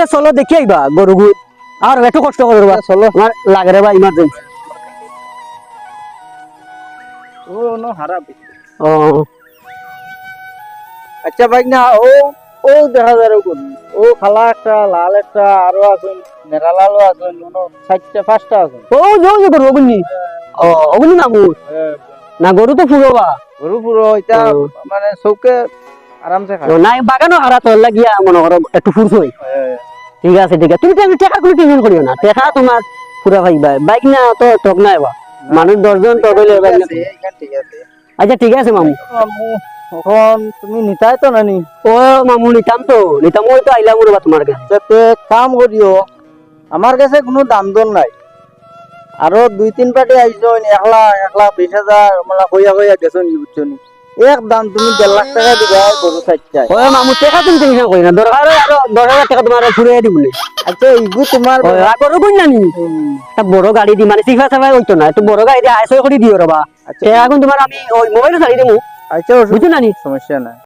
তে চলো দেখি আইবা গরু গুই আর একটু কষ্ট করবা চলো আমার লাগে রে ভাই ইমার্জেন্সি ও নো হারাপ ও আচ্ছা ভাই না ও ও দেখা যায় গরু ও খালা একটা লাল একটা আরো আছে মেরা লালও আছে নো 4টা 5টা আছে ও যাও যে গরু অগুনি ও অগুনি নামু না গরু তো ফুরবা গরু পুরো এটা মানে চৌকে আরামসে খায় নাই বাগানো হারা তোর লাগিয়া মনে করো একটু ফুরছই ঠিক আছে তুমি টাকা কোনো টেনশন করিও না টাকা তোমার পুরা ভাইবা বাইক না তো টক না এবার মানুষ 10 জন টক হইলে এবার ঠিক আছে আচ্ছা ঠিক আছে মামু মামু এখন তুমি নিতাই তো নানি ও মামু নিতাম ওই তো আইলাম রবা তোমার কাছে যাতে কাম করিও আমার কাছে কোনো দাম দর নাই আরো 2-3 পার্টি আইছো একলা 20,000 মানে কইয়া গেছো নি বুঝছো নি একদম তুমি 1.5 লাখ টাকা দিবা গরু চাইছাই ও মামু টাকা তুমি টেনশন করি না দরকার হয় আরো 10,000 টাকা তোমার ফুরে দিব নি আচ্ছা ইগু তোমার আগর কই জানি একটা বড় গাড়ি দি মানে সিফা সাফা হইতো না একটু বড় গাড়ি দিয়ে আইসো করে দিও রবা আচ্ছা এখন তোমার আমি ওই মোবাইলে চালিয়ে দেবো আচ্ছা বুঝছো না নি সমস্যা নাই